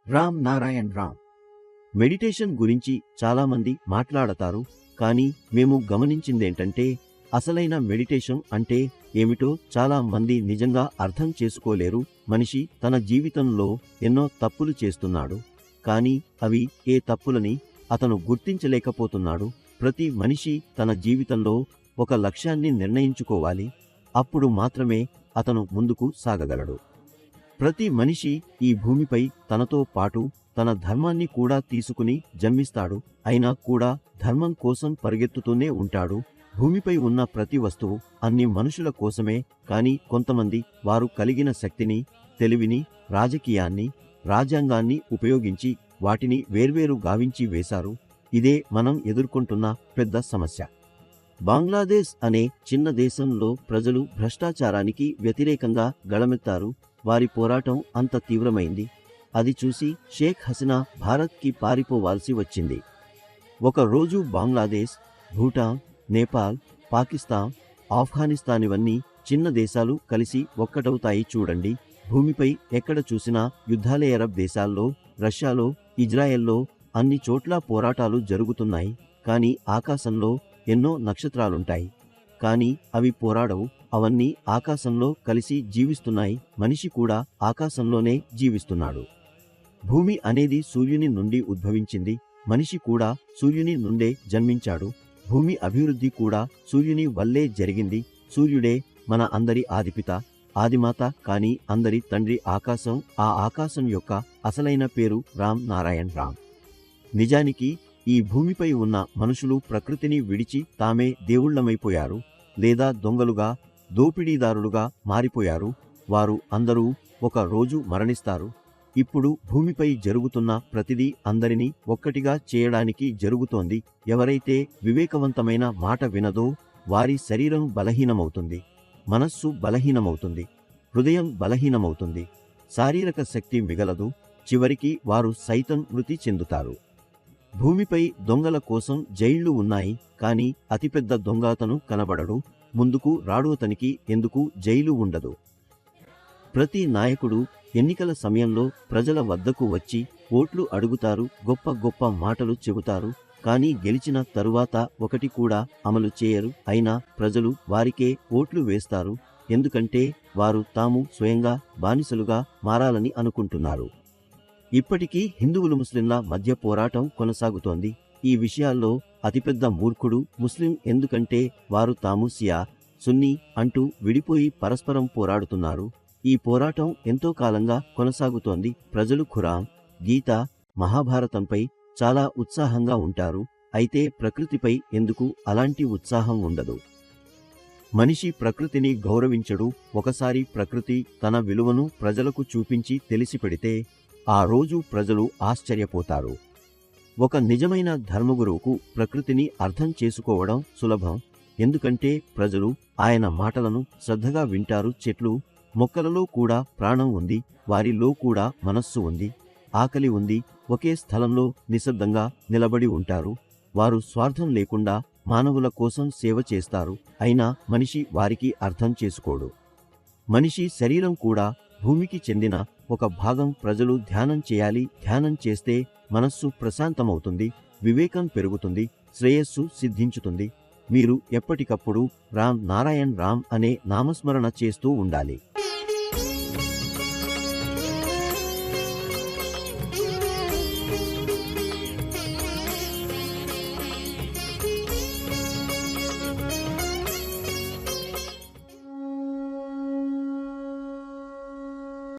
Ram Narayan Ram. Meditation గురించి చాలామంది మాట్లాడతారు, కానీ మేము గమనించిందేంటంటే అసలైన మెడిటేషన్ అంటే ఏమిటో చాలా మంది నిజంగా అర్థం చేసుకోలేరు. మనిషి తన జీవితంలో ఎన్నో తప్పులు చేస్తున్నాడు, కానీ అవి ఏ తప్పులని అతను గుర్తించలేకపోతున్నాడు. ప్రతి మనిషి తన జీవితంలో ఒక లక్ష్యాన్ని నిర్ణయించుకోవాలి, అప్పుడు మాత్రమే అతను ముందుకు సాగగలడు. ప్రతి మనిషి ఈ భూమిపై తనతో పాటు తన ధర్మాన్ని కూడా తీసుకుని జన్మిస్తాడు. అయినా కూడా ధర్మం కోసం పరిగెత్తుతూనే ఉంటాడు. భూమిపై ఉన్న ప్రతి వస్తువు అన్ని మనుషుల కోసమే. కానీ కొంతమంది వారు కలిగిన శక్తిని, తెలివిని, రాజకీయాన్ని, రాజ్యాంగాన్ని ఉపయోగించి వాటిని వేర్వేరు గావించి వేశారు. ఇదే మనం ఎదుర్కొంటున్న పెద్ద సమస్య. బంగ్లాదేశ్ అనే చిన్న దేశంలో ప్రజలు భ్రష్టాచారానికి వ్యతిరేకంగా గళమెత్తారు. వారి పోరాటం అంత తీవ్రమైంది. అది చూసి షేక్ హసీనా భారత్కి పారిపోవాల్సి వచ్చింది. ఒకరోజు బంగ్లాదేశ్, భూటాన్, నేపాల్, పాకిస్తాన్, ఆఫ్ఘనిస్తాన్ ఇవన్నీ చిన్న దేశాలు కలిసి ఒక్కటవుతాయి చూడండి. భూమిపై ఎక్కడ చూసినా యుద్ధాలే. అరబ్ దేశాల్లో, రష్యాలో, ఇజ్రాయెల్లో అన్ని చోట్ల పోరాటాలు జరుగుతున్నాయి. కానీ ఆకాశంలో ఎన్నో నక్షత్రాలుంటాయి, కానీ అవి పోరాడవు. అవన్నీ ఆకాశంలో కలిసి జీవిస్తున్నాయి. మనిషి కూడా ఆకాశంలోనే జీవిస్తున్నాడు. భూమి అనేది సూర్యుని నుండి ఉద్భవించింది. మనిషి కూడా సూర్యుని నుండే జన్మించాడు. భూమి అభివృద్ధి కూడా సూర్యుని వల్లే జరిగింది. సూర్యుడే మన అందరి ఆదిపిత, ఆదిమాత. కానీ అందరి తండ్రి ఆకాశం. ఆ ఆకాశం యొక్క అసలైన పేరు రామ్ నారాయణ్ రామ్. నిజానికి ఈ భూమిపై ఉన్న మనుషులు ప్రకృతిని విడిచి తామే దేవుళ్లమైపోయారు, లేదా దొంగలుగా, దోపిడీదారులుగా మారిపోయారు. వారు అందరూ ఒక రోజు మరణిస్తారు. ఇప్పుడు భూమిపై జరుగుతున్న ప్రతిదీ అందరినీ ఒక్కటిగా చేయడానికి జరుగుతోంది. ఎవరైతే వివేకవంతమైన మాట వినదో వారి శరీరం బలహీనమవుతుంది, మనస్సు బలహీనమవుతుంది, హృదయం బలహీనమవుతుంది, శారీరక శక్తి మిగలదు. చివరికి వారు సైతం మృతి చెందుతారు. భూమిపై దొంగల కోసం జైళ్లు ఉన్నాయి, కానీ అతిపెద్ద దొంగ అతను కనబడడు. ముందుకు రాడు. అతనికి ఎందుకు జైలు ఉండదు? ప్రతి నాయకుడు ఎన్నికల సమయంలో ప్రజల వద్దకు వచ్చి ఓట్లు అడుగుతారు, గొప్ప గొప్ప మాటలు చెబుతారు, కానీ గెలిచిన తరువాత ఒకటి కూడా అమలు చేయరు. అయినా ప్రజలు వారికే ఓట్లు వేస్తారు, ఎందుకంటే వారు తాము స్వయంగా బానిసలుగా మారాలని అనుకుంటున్నారు. ఇప్పటికీ హిందువులు ముస్లింల మధ్య పోరాటం కొనసాగుతోంది. ఈ విషయాల్లో అతిపెద్ద మూర్ఖుడు ముస్లిం. ఎందుకంటే వారు తాము షియా, సున్నీ అంటూ విడిపోయి పరస్పరం పోరాడుతున్నారు. ఈ పోరాటం ఎంతో కాలంగా కొనసాగుతోంది. ప్రజలు ఖురాన్, గీత, మహాభారతంపై చాలా ఉత్సాహంగా ఉంటారు. అయితే ప్రకృతిపై ఎందుకు అలాంటి ఉత్సాహం ఉండదు? మనిషి ప్రకృతిని గౌరవించడు. ఒకసారి ప్రకృతి తన విలువను ప్రజలకు చూపించి తెలిసిపెడితే ఆ రోజు ప్రజలు ఆశ్చర్యపోతారు. ఒక నిజమైన ధర్మగురువుకు ప్రకృతిని అర్థం చేసుకోవడం సులభం. ఎందుకంటే ప్రజలు ఆయన మాటలను శ్రద్ధగా వింటారు. చెట్లు, మొక్కలలో కూడా ప్రాణం ఉంది, వారిలో కూడా మనస్సు ఉంది, ఆకలి ఉంది. ఒకే స్థలంలో నిశ్శబ్దంగా నిలబడి ఉంటారు. వారు స్వార్థం లేకుండా మానవుల కోసం సేవ చేస్తారు. అయినా మనిషి వారికి అర్థం చేసుకోడు. మనిషి శరీరం కూడా భూమికి చెందిన ఒక భాగం. ప్రజలు ధ్యానం చేయాలి. ధ్యానం చేస్తే మనస్సు ప్రశాంతమవుతుంది, వివేకం పెరుగుతుంది, శ్రేయస్సు సిద్ధించుతుంది. మీరు ఎప్పటికప్పుడు రామ్ నారాయణ్ రామ్ అనే నామస్మరణ చేస్తూ ఉండాలి.